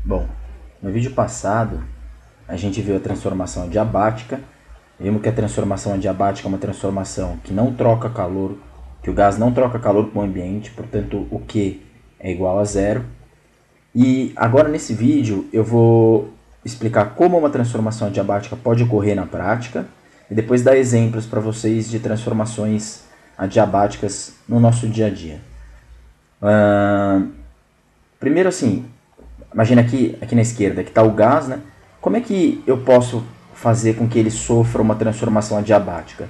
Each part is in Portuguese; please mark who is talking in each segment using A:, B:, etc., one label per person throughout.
A: Bom, no vídeo passado a gente viu a transformação adiabática. Vimos que a transformação adiabática é uma transformação que não troca calor, que o gás não troca calor com o ambiente, portanto o Q é igual a zero. E agora nesse vídeo eu vou explicar como uma transformação adiabática pode ocorrer na prática e depois dar exemplos para vocês de transformações adiabáticas no nosso dia a dia. Primeiro assim, imagina aqui na esquerda que está o gás, né? Como é que eu posso fazer com que ele sofra uma transformação adiabática?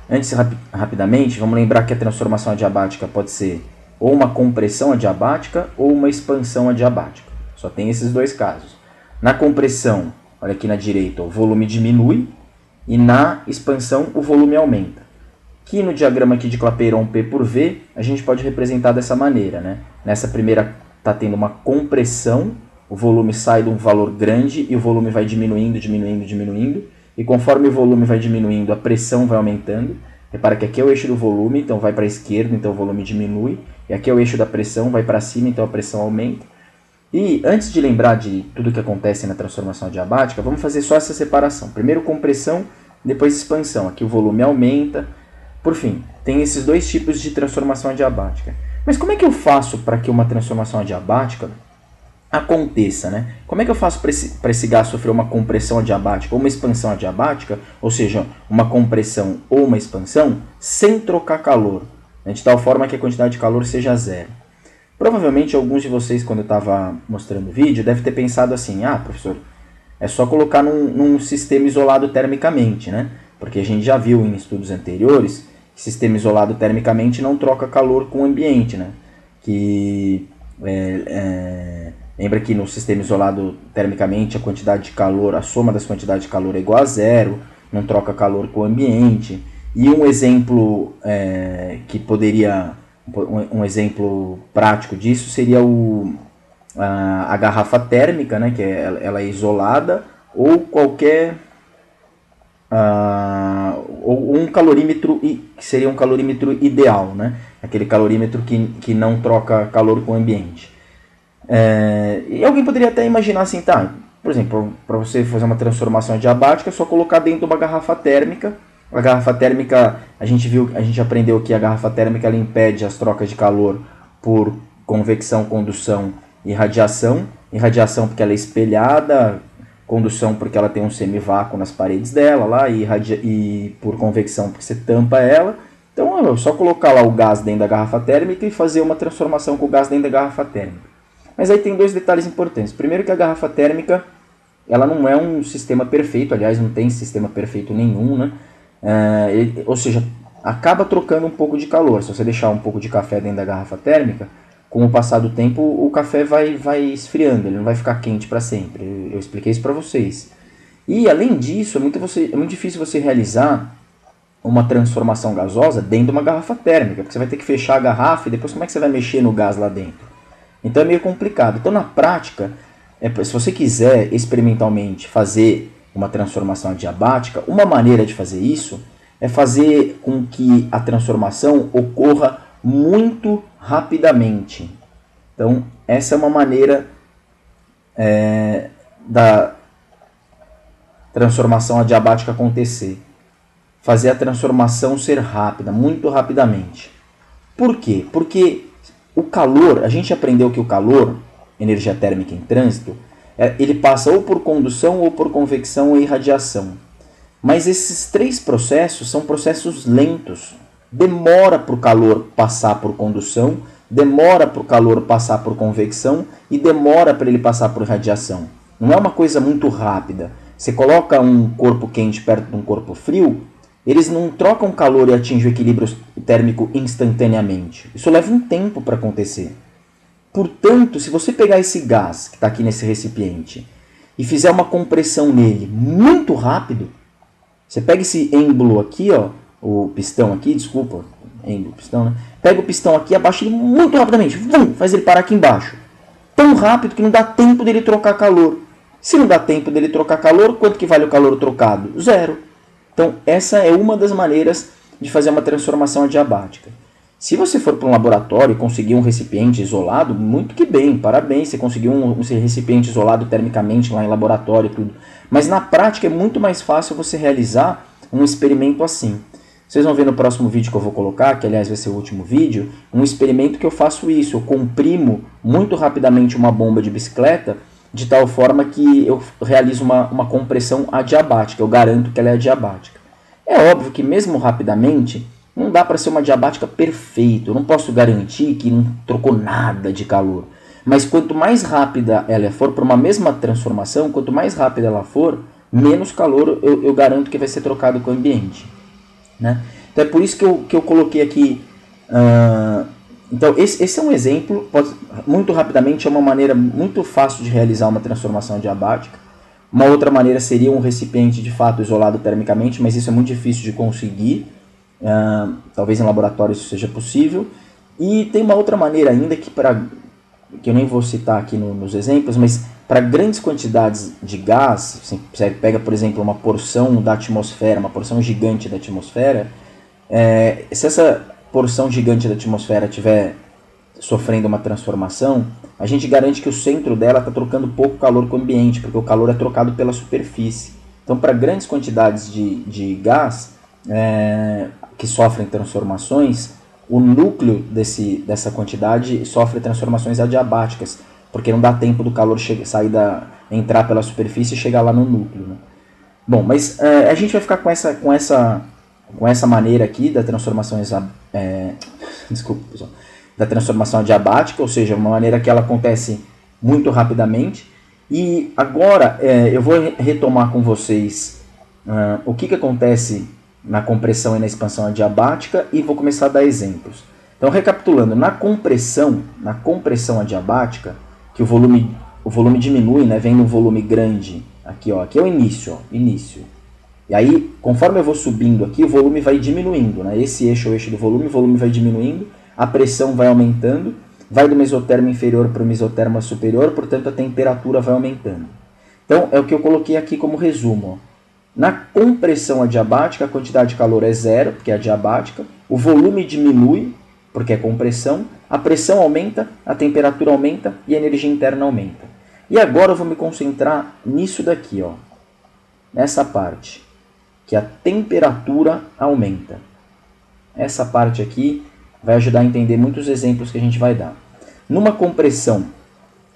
A: Antes, rapidamente, vamos lembrar que a transformação adiabática pode ser ou uma compressão adiabática ou uma expansão adiabática. Só tem esses dois casos. Na compressão, olha aqui na direita, o volume diminui e na expansão o volume aumenta. Que no diagrama aqui de Clapeyron P por V, a gente pode representar dessa maneira, né? Nessa primeira está tendo uma compressão, o volume sai de um valor grande e o volume vai diminuindo, diminuindo, diminuindo. E conforme o volume vai diminuindo, a pressão vai aumentando. Repara que aqui é o eixo do volume, então vai para a esquerda, então o volume diminui. E aqui é o eixo da pressão, vai para cima, então a pressão aumenta. E antes de lembrar de tudo que acontece na transformação adiabática, vamos fazer só essa separação. Primeiro compressão, depois expansão. Aqui o volume aumenta. Por fim, tem esses dois tipos de transformação adiabática. Mas como é que eu faço para que uma transformação adiabática aconteça, né? Como é que eu faço para esse gás sofrer uma compressão adiabática ou uma expansão adiabática, ou seja, uma compressão ou uma expansão, sem trocar calor, né? De tal forma que a quantidade de calor seja zero? Provavelmente alguns de vocês, quando eu estava mostrando o vídeo, devem ter pensado assim: ah, professor, é só colocar num sistema isolado termicamente, né? Porque a gente já viu em estudos anteriores que sistema isolado termicamente não troca calor com o ambiente, né? Lembra que no sistema isolado termicamente a quantidade de calor, a soma das quantidades de calor é igual a zero, não troca calor com o ambiente. E um exemplo um exemplo prático disso seria a garrafa térmica, né, que ela é isolada, ou qualquer ou um calorímetro que seria um calorímetro ideal, né, aquele calorímetro que não troca calor com o ambiente. E alguém poderia até imaginar assim, tá, por exemplo, para você fazer uma transformação adiabática é só colocar dentro de uma garrafa térmica. A garrafa térmica, a gente aprendeu que a garrafa térmica ela impede as trocas de calor por convecção, condução e radiação. Irradiação porque ela é espelhada, condução porque ela tem um semivácuo nas paredes dela lá, e por convecção porque você tampa ela. Então é só colocar lá o gás dentro da garrafa térmica e fazer uma transformação com o gás dentro da garrafa térmica. Mas aí tem dois detalhes importantes. Primeiro que a garrafa térmica ela não é um sistema perfeito, aliás, não tem sistema perfeito nenhum, né? Ou seja, acaba trocando um pouco de calor. Se você deixar um pouco de café dentro da garrafa térmica, com o passar do tempo o café vai esfriando, ele não vai ficar quente para sempre. Eu expliquei isso para vocês. E além disso, é muito difícil você realizar uma transformação gasosa dentro de uma garrafa térmica, porque você vai ter que fechar a garrafa e depois como é que você vai mexer no gás lá dentro? Então é meio complicado. Então na prática, se você quiser experimentalmente fazer uma transformação adiabática, uma maneira de fazer isso é fazer com que a transformação ocorra muito rapidamente. Então essa é uma maneira da transformação adiabática acontecer. Fazer a transformação ser rápida, muito rapidamente. Por quê? Porque o calor, a gente aprendeu que o calor, energia térmica em trânsito, ele passa ou por condução, ou por convecção, ou irradiação. Mas esses três processos são processos lentos. Demora para o calor passar por condução, demora para o calor passar por convecção e demora para ele passar por radiação. Não é uma coisa muito rápida. Você coloca um corpo quente perto de um corpo frio, eles não trocam calor e atingem o equilíbrio térmico instantaneamente. Isso leva um tempo para acontecer. Portanto, se você pegar esse gás que está aqui nesse recipiente e fizer uma compressão nele muito rápido, você pega esse êmbolo aqui, ó, o pistão aqui, desculpa, êmbolo, pistão, né? Pega o pistão aqui e abaixa ele muito rapidamente, faz ele parar aqui embaixo. Tão rápido que não dá tempo dele trocar calor. Se não dá tempo dele trocar calor, quanto que vale o calor trocado? Zero. Então, essa é uma das maneiras de fazer uma transformação adiabática. Se você for para um laboratório e conseguir um recipiente isolado, muito que bem, parabéns, você conseguiu um recipiente isolado termicamente lá em laboratório e tudo. Mas na prática é muito mais fácil você realizar um experimento assim. Vocês vão ver no próximo vídeo que eu vou colocar, que aliás vai ser o último vídeo, um experimento que eu faço isso. Eu comprimo muito rapidamente uma bomba de bicicleta, de tal forma que eu realizo uma compressão adiabática, eu garanto que ela é adiabática. É óbvio que mesmo rapidamente, não dá para ser uma adiabática perfeita, eu não posso garantir que não trocou nada de calor. Mas quanto mais rápida ela for para uma mesma transformação, quanto mais rápida ela for, menos calor eu garanto que vai ser trocado com o ambiente. Né? Então é por isso que eu coloquei aqui. Então esse é um exemplo, muito rapidamente, é uma maneira muito fácil de realizar uma transformação adiabática. Uma outra maneira seria um recipiente de fato isolado termicamente, mas isso é muito difícil de conseguir. Talvez em laboratório isso seja possível. E tem uma outra maneira ainda que eu nem vou citar aqui nos exemplos, mas para grandes quantidades de gás, você pega, por exemplo, uma porção da atmosfera, uma porção gigante da atmosfera, se essa porção gigante da atmosfera estiver sofrendo uma transformação, a gente garante que o centro dela está trocando pouco calor com o ambiente, porque o calor é trocado pela superfície. Então, para grandes quantidades de gás que sofrem transformações, o núcleo dessa quantidade sofre transformações adiabáticas, porque não dá tempo do calor entrar pela superfície e chegar lá no núcleo. Né? Bom, mas a gente vai ficar com essa maneira aqui da transformação da transformação adiabática, ou seja, uma maneira que ela acontece muito rapidamente. E agora eu vou retomar com vocês o que acontece na compressão e na expansão adiabática e vou começar a dar exemplos. Então, recapitulando, na compressão adiabática, que o volume diminui, né, vem no volume grande, aqui é o início, início. E aí, conforme eu vou subindo aqui, o volume vai diminuindo, né? Esse eixo é o eixo do volume, o volume vai diminuindo, a pressão vai aumentando, vai do mesotermo inferior para o mesotermo superior, portanto a temperatura vai aumentando. Então, é o que eu coloquei aqui como resumo. Ó. Na compressão adiabática, a quantidade de calor é zero, porque é adiabática, o volume diminui, porque é compressão, a pressão aumenta, a temperatura aumenta e a energia interna aumenta. E agora eu vou me concentrar nisso daqui, ó, nessa parte, que a temperatura aumenta. Essa parte aqui vai ajudar a entender muitos exemplos que a gente vai dar. Numa compressão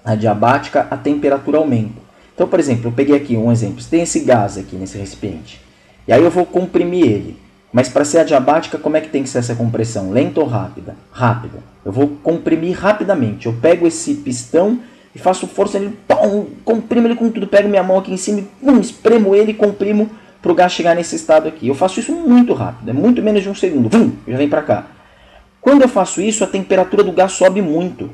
A: adiabática, a temperatura aumenta. Então, por exemplo, eu peguei aqui um exemplo. Tem esse gás aqui nesse recipiente. E aí eu vou comprimir ele. Mas para ser adiabática, como é que tem que ser essa compressão? Lenta ou rápida? Rápida. Eu vou comprimir rapidamente. Eu pego esse pistão e faço força nele, comprimo ele com tudo. Pego minha mão aqui em cima e espremo ele e comprimo para o gás chegar nesse estado aqui. Eu faço isso muito rápido. É muito menos de um segundo. Já vem para cá. Quando eu faço isso, a temperatura do gás sobe muito.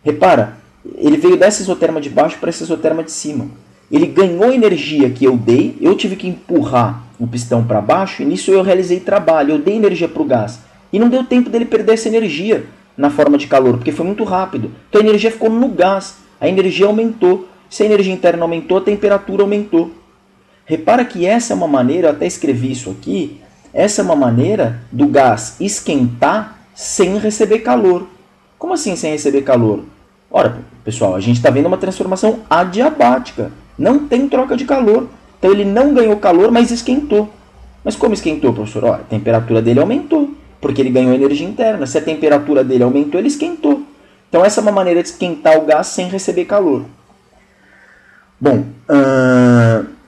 A: Repara, ele veio dessa isoterma de baixo para essa isoterma de cima. Ele ganhou energia que eu dei, eu tive que empurrar o pistão para baixo, e nisso eu realizei trabalho, eu dei energia para o gás. E não deu tempo dele perder essa energia na forma de calor, porque foi muito rápido. Então a energia ficou no gás, a energia aumentou. Se a energia interna aumentou, a temperatura aumentou. Repara que essa é uma maneira, eu até escrevi isso aqui, essa é uma maneira do gás esquentar sem receber calor. Como assim sem receber calor? Ora, pessoal, a gente está vendo uma transformação adiabática. Não tem troca de calor. Então ele não ganhou calor, mas esquentou. Mas como esquentou, professor? Ora, a temperatura dele aumentou, porque ele ganhou energia interna. Se a temperatura dele aumentou, ele esquentou. Então essa é uma maneira de esquentar o gás sem receber calor. Bom,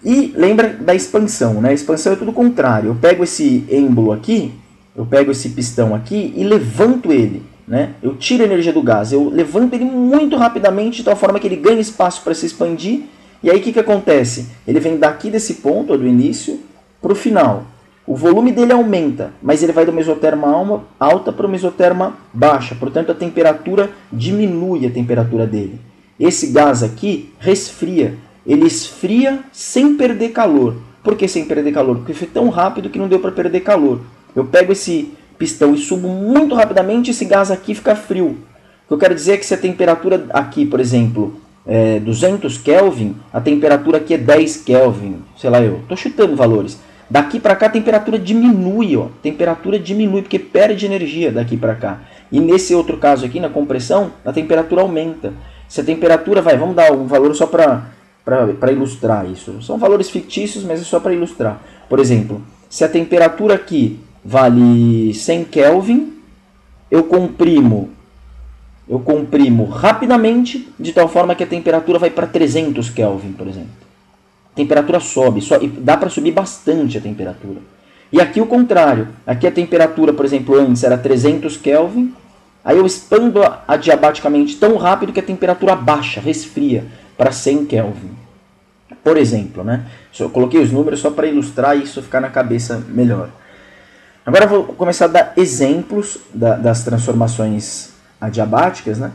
A: e lembra da expansão, né? A expansão é tudo o contrário. Eu pego esse êmbolo aqui, eu pego esse pistão aqui e levanto ele. Né? Eu tiro a energia do gás, eu levanto ele muito rapidamente, de tal forma que ele ganha espaço para se expandir. E aí o que acontece? Ele vem daqui desse ponto, do início, para o final. O volume dele aumenta, mas ele vai do mesoterma alta para o mesoterma baixa. Portanto, a temperatura diminui, a temperatura dele. Esse gás aqui resfria. Ele esfria sem perder calor. Por que sem perder calor? Porque foi tão rápido que não deu para perder calor. Eu pego esse pistão e subo muito rapidamente, esse gás aqui fica frio. O que eu quero dizer é que se a temperatura aqui, por exemplo, é 200 Kelvin, a temperatura aqui é 10 Kelvin, sei lá, eu estou chutando valores. Daqui para cá a temperatura diminui, ó. A temperatura diminui porque perde energia daqui para cá. E nesse outro caso aqui, na compressão, a temperatura aumenta. Se a temperatura vamos dar um valor só para ilustrar isso. São valores fictícios, mas é só para ilustrar. Por exemplo, se a temperatura aqui vale 100 Kelvin, eu comprimo rapidamente, de tal forma que a temperatura vai para 300 Kelvin, por exemplo. A temperatura sobe, e dá para subir bastante a temperatura. E aqui o contrário. Aqui a temperatura, por exemplo, antes era 300 Kelvin, aí eu expando adiabaticamente tão rápido que a temperatura baixa, resfria para 100 Kelvin. Por exemplo, né? Eu coloquei os números só para ilustrar e isso ficar na cabeça melhor. Agora eu vou começar a dar exemplos das transformações adiabáticas, né?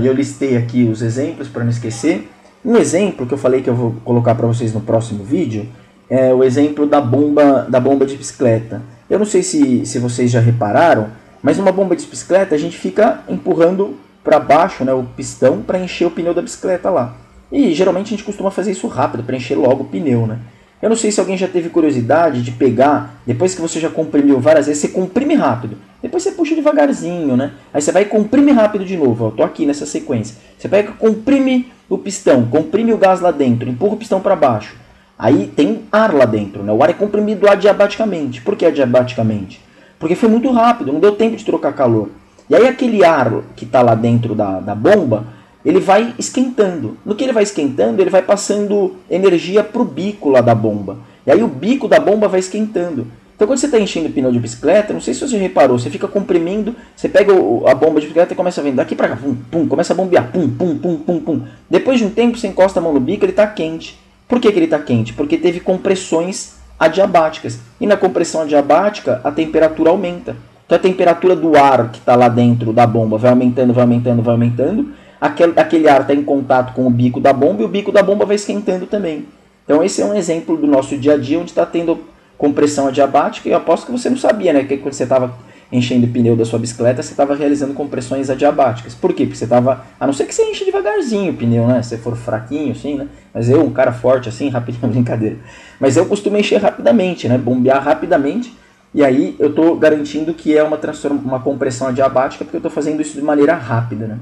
A: Eu listei aqui os exemplos para não esquecer. Um exemplo que eu falei que eu vou colocar para vocês no próximo vídeo é o exemplo da bomba de bicicleta. Eu não sei se vocês já repararam, mas numa bomba de bicicleta a gente fica empurrando para baixo, né, o pistão para encher o pneu da bicicleta lá. E geralmente a gente costuma fazer isso rápido, para encher logo o pneu, né? Eu não sei se alguém já teve curiosidade de pegar, depois que você já comprimiu várias vezes, você comprime rápido. Depois você puxa devagarzinho, né? Aí você vai e comprime rápido de novo. Eu tô aqui nessa sequência. Você pega e comprime o pistão, comprime o gás lá dentro, empurra o pistão para baixo. Aí tem ar lá dentro, né? O ar é comprimido adiabaticamente. Por que adiabaticamente? Porque foi muito rápido, não deu tempo de trocar calor. E aí aquele ar que está lá dentro da bomba, ele vai esquentando. No que ele vai esquentando, ele vai passando energia para o bico lá da bomba. E aí o bico da bomba vai esquentando. Então quando você está enchendo o pneu de bicicleta, não sei se você reparou, você fica comprimindo, você pega a bomba de bicicleta e começa a vir daqui para cá, pum, pum, começa a bombear, pum, pum, pum, pum, pum. Depois de um tempo você encosta a mão no bico, ele está quente. Por que ele está quente? Porque teve compressões adiabáticas. E na compressão adiabática, a temperatura aumenta. Então a temperatura do ar que está lá dentro da bomba vai aumentando, vai aumentando, vai aumentando. Aquele ar está em contato com o bico da bomba e o bico da bomba vai esquentando também. Então esse é um exemplo do nosso dia a dia onde está tendo compressão adiabática. E eu aposto que você não sabia, né? Que quando você estava enchendo o pneu da sua bicicleta, você estava realizando compressões adiabáticas. Por quê? Porque você estava... A não ser que você enche devagarzinho o pneu, né? Se você for fraquinho, assim, né? Mas eu, um cara forte, assim, rapidinho, brincadeira. Mas eu costumo encher rapidamente, né? Bombear rapidamente. E aí eu estou garantindo que é uma compressão adiabática porque eu estou fazendo isso de maneira rápida, né?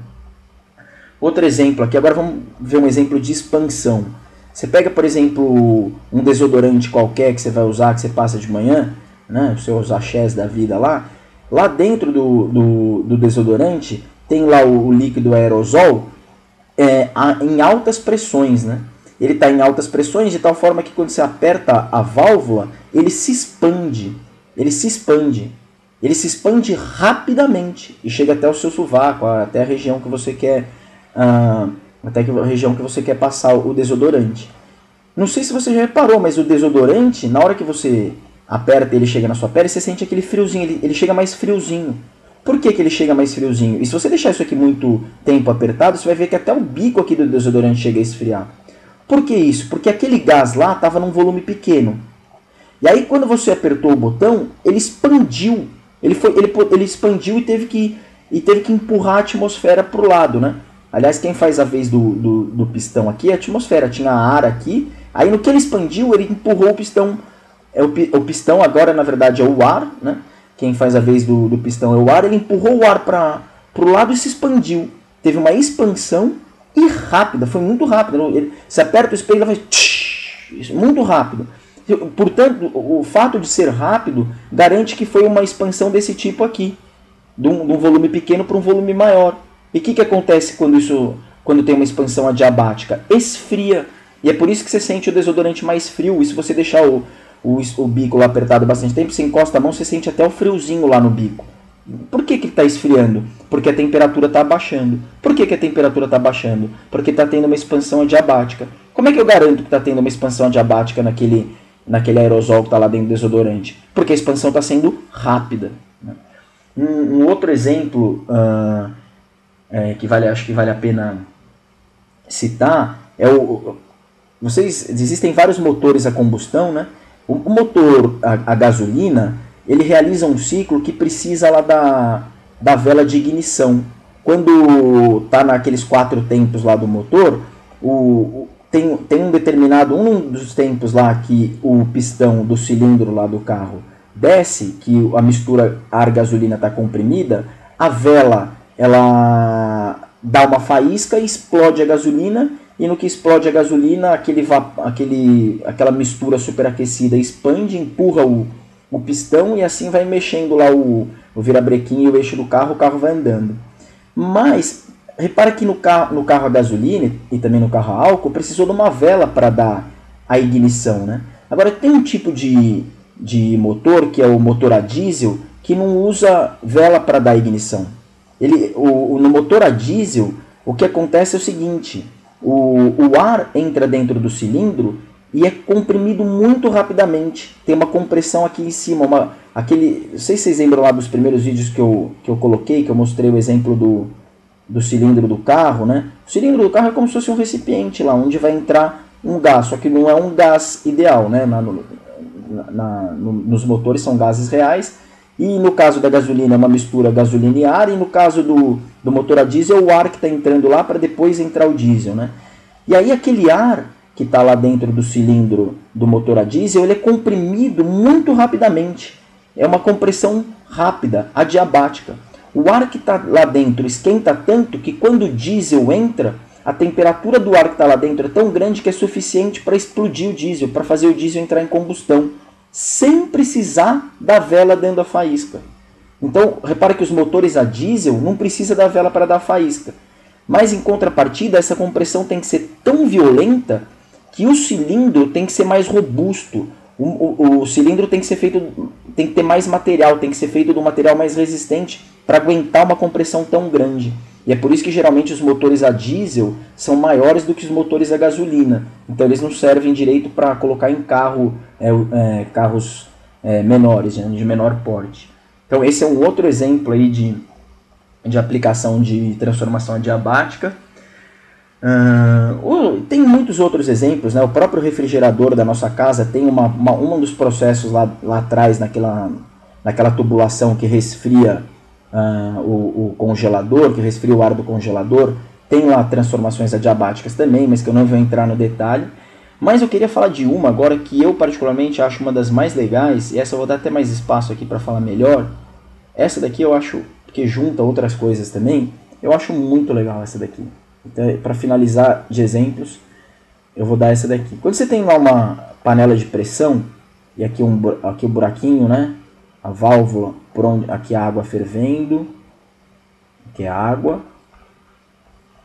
A: Outro exemplo aqui, agora vamos ver um exemplo de expansão. Você pega, por exemplo, um desodorante qualquer que você vai usar, que você passa de manhã, né? Os seus achés da vida lá. Lá dentro do desodorante tem lá o líquido aerosol em altas pressões, né? Ele está em altas pressões de tal forma que quando você aperta a válvula, ele se expande. Ele se expande rapidamente e chega até o seu sovaco, até a região que você quer, passar o desodorante. Não sei se você já reparou, mas o desodorante, na hora que você aperta e ele chega na sua pele, você sente aquele friozinho, ele chega mais friozinho. Por que ele chega mais friozinho? E se você deixar isso aqui muito tempo apertado, você vai ver que até o bico aqui do desodorante chega a esfriar. Por que isso? Porque aquele gás lá estava num volume pequeno. E aí quando você apertou o botão, ele expandiu. Ele expandiu e teve que empurrar a atmosfera para o lado, né? Aliás, quem faz a vez do pistão aqui é a atmosfera. Tinha ar aqui. Aí no que ele expandiu, ele empurrou o pistão. O pistão agora, na verdade, é o ar, né? Quem faz a vez do pistão é o ar. Ele empurrou o ar para o lado e se expandiu. Teve uma expansão e rápida. Foi muito rápido. Você aperta o espelho e vai... Muito rápido. Portanto, o fato de ser rápido garante que foi uma expansão desse tipo aqui. De um volume pequeno para um volume maior. E o que acontece quando tem uma expansão adiabática? Esfria. E é por isso que você sente o desodorante mais frio. E se você deixar o bico lá apertado bastante tempo, você encosta a mão, você sente até o friozinho lá no bico. Por que ele está esfriando? Porque a temperatura está abaixando. Por que a temperatura está abaixando? Porque está tendo uma expansão adiabática. Como é que eu garanto que está tendo uma expansão adiabática naquele aerosol que está lá dentro do desodorante? Porque a expansão está sendo rápida. Um outro exemplo acho que vale a pena citar é existem vários motores a combustão, né? O motor a gasolina, ele realiza um ciclo que precisa lá da vela de ignição. Quando está naqueles 4 tempos lá do motor, tem um dos tempos lá que o pistão do cilindro lá do carro desce, que a mistura ar-gasolina está comprimida, a vela ela dá uma faísca e explode a gasolina, e no que explode a gasolina, aquela mistura superaquecida expande, empurra o pistão e assim vai mexendo lá o virabrequim e o eixo do carro, o carro vai andando. Mas repara que no carro a gasolina e também no carro a álcool precisou de uma vela para dar a ignição, né? Agora tem um tipo de motor, que é o motor a diesel, que não usa vela para dar ignição. No motor a diesel, o que acontece é o seguinte: o ar entra dentro do cilindro e é comprimido muito rapidamente. Tem uma compressão aqui em cima. Não sei se vocês lembram lá dos primeiros vídeos que eu coloquei, que eu mostrei o exemplo do cilindro do carro, né? O cilindro do carro é como se fosse um recipiente lá, onde vai entrar um gás, só que não é um gás ideal, né? Nos motores são gases reais, e no caso da gasolina é uma mistura gasolina e ar, e no caso do motor a diesel é o ar que está entrando lá para depois entrar o diesel, né? E aí aquele ar que está lá dentro do cilindro do motor a diesel, ele é comprimido muito rapidamente. É uma compressão rápida, adiabática. O ar que está lá dentro esquenta tanto que quando o diesel entra, a temperatura do ar que está lá dentro é tão grande que é suficiente para explodir o diesel, para fazer o diesel entrar em combustão, sem precisar da vela dando a faísca. Então, repara que os motores a diesel não precisam da vela para dar a faísca. Mas, em contrapartida, essa compressão tem que ser tão violenta que o cilindro tem que ser mais robusto. O cilindro tem que ter mais material, tem que ser feito de um material mais resistente para aguentar uma compressão tão grande. E é por isso que geralmente os motores a diesel são maiores do que os motores a gasolina. Então eles não servem direito para colocar em carros menores, né, de menor porte. Então esse é um outro exemplo aí de aplicação de transformação adiabática. Tem muitos outros exemplos, né? O próprio refrigerador da nossa casa tem um dos processos lá atrás, naquela tubulação que resfria o congelador, que resfria o ar do congelador. Tem lá transformações adiabáticas também, mas que eu não vou entrar no detalhe. Mas eu queria falar de uma agora que eu particularmente acho uma das mais legais, e essa eu vou dar até mais espaço aqui para falar melhor. Essa daqui eu acho que junta outras coisas também. Eu acho muito legal essa daqui. Então, para finalizar de exemplos, eu vou dar essa daqui. Quando você tem lá uma panela de pressão, e aqui o buraquinho, né? A válvula, por onde aqui a água fervendo, aqui é água,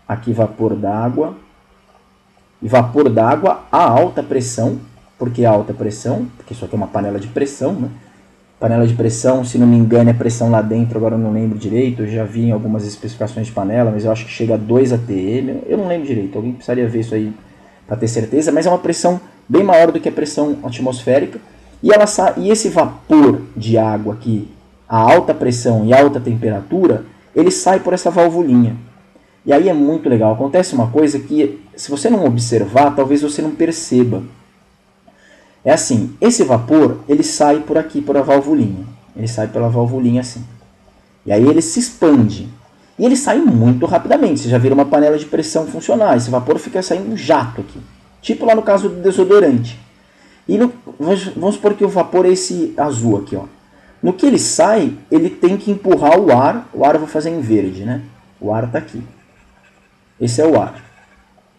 A: aqui vapor d'água, e vapor d'água a alta pressão, porque alta pressão, porque isso aqui é uma panela de pressão, né? Panela de pressão, se não me engano, é pressão lá dentro, agora eu não lembro direito, eu já vi em algumas especificações de panela, mas eu acho que chega a 2 atm, eu não lembro direito, alguém precisaria ver isso aí para ter certeza, mas é uma pressão bem maior do que a pressão atmosférica, e esse vapor de água aqui, a alta pressão e alta temperatura, ele sai por essa valvulinha. E aí é muito legal, acontece uma coisa que, se você não observar, talvez você não perceba. É assim, esse vapor, ele sai por aqui, por a valvulinha. Ele sai pela valvulinha assim. E aí ele se expande. E ele sai muito rapidamente. Você já viram uma panela de pressão funcionar. Esse vapor fica saindo um jato aqui. Tipo lá no caso do desodorante. E vamos supor que o vapor é esse azul aqui, ó. No que ele sai, ele tem que empurrar o ar. O ar eu vou fazer em verde, né? O ar está aqui. Esse é o ar.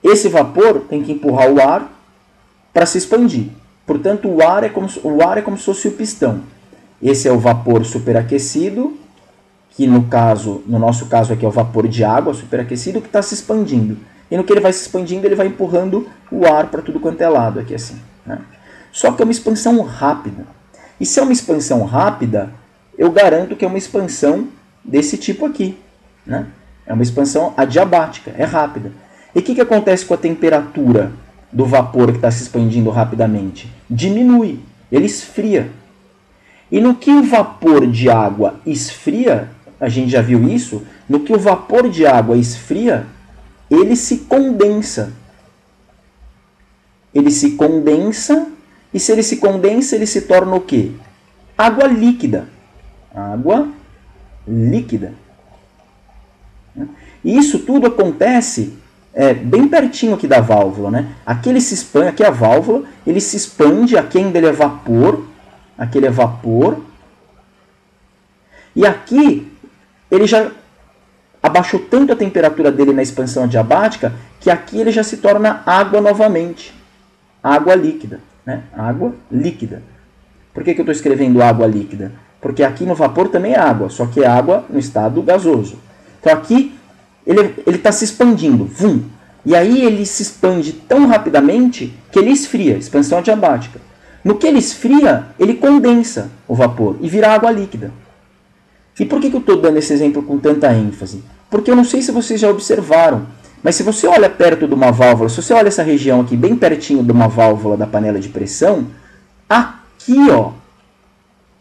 A: Esse vapor tem que empurrar o ar para se expandir. Portanto, o ar é como se fosse o pistão. Esse é o vapor superaquecido, que no nosso caso aqui é o vapor de água superaquecido, que está se expandindo. E no que ele vai se expandindo, ele vai empurrando o ar para tudo quanto é lado aqui assim, né? Só que é uma expansão rápida. E se é uma expansão rápida, eu garanto que é uma expansão desse tipo aqui, né? É uma expansão adiabática, é rápida. E o que acontece com a temperatura do vapor que está se expandindo rapidamente? Diminui, ele esfria. E no que o vapor de água esfria, a gente já viu isso, no que o vapor de água esfria, ele se condensa. Ele se condensa, e se ele se condensa, ele se torna o quê? Água líquida. Água líquida. E isso tudo acontece bem pertinho aqui da válvula, né? Aqui ele se expande, aqui é a válvula, ele se expande, aqui ainda ele é vapor, aquele é vapor. E aqui ele já abaixou tanto a temperatura dele na expansão adiabática que aqui ele já se torna água novamente. Água líquida, né? Água líquida. Por que eu estou escrevendo água líquida? Porque aqui no vapor também é água, só que é água no estado gasoso. Então aqui ele está se expandindo. Vum. E aí ele se expande tão rapidamente que ele esfria, expansão adiabática. No que ele esfria, ele condensa o vapor e vira água líquida. E por que eu estou dando esse exemplo com tanta ênfase? Porque eu não sei se vocês já observaram, mas se você olha perto de uma válvula, se você olha essa região aqui bem pertinho de uma válvula da panela de pressão, aqui, ó,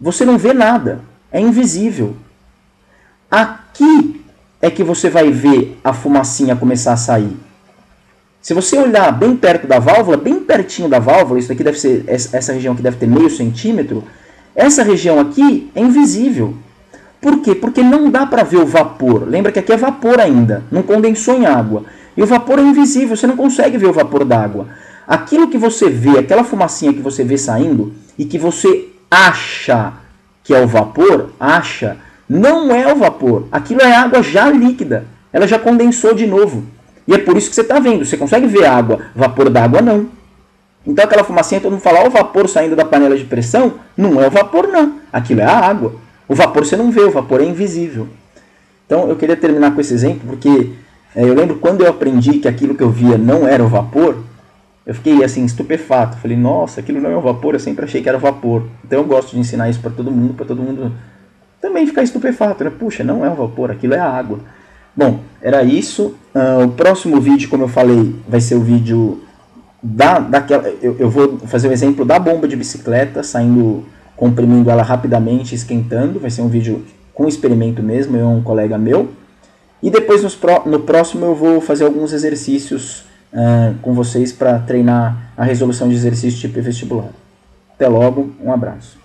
A: você não vê nada, é invisível. Aqui é que você vai ver a fumacinha começar a sair. Se você olhar bem perto da válvula, bem pertinho da válvula, isso aqui deve ser, essa região aqui deve ter meio centímetro, essa região aqui é invisível. Por quê? Porque não dá para ver o vapor. Lembra que aqui é vapor ainda, não condensou em água. E o vapor é invisível, você não consegue ver o vapor d'água. Aquilo que você vê, aquela fumacinha que você vê saindo e que você acha que é o vapor, não é o vapor. Aquilo é água já líquida. Ela já condensou de novo. E é por isso que você está vendo. Você consegue ver água, vapor d'água não. Então aquela fumacinha, todo mundo fala, o vapor saindo da panela de pressão, não é o vapor não. Aquilo é a água. O vapor você não vê, o vapor é invisível. Então eu queria terminar com esse exemplo, porque eu lembro quando eu aprendi que aquilo que eu via não era o vapor, eu fiquei assim estupefato. Falei, nossa, aquilo não é o vapor, eu sempre achei que era o vapor. Então eu gosto de ensinar isso para todo mundo também ficar estupefato, né? Puxa, não é o vapor, aquilo é a água. Bom, era isso. O próximo vídeo, como eu falei, vai ser o vídeo daquela. Eu vou fazer o exemplo da bomba de bicicleta, comprimindo ela rapidamente, esquentando. Vai ser um vídeo com experimento mesmo, eu e um colega meu. E depois no próximo eu vou fazer alguns exercícios com vocês para treinar a resolução de exercícios tipo vestibular. Até logo, um abraço.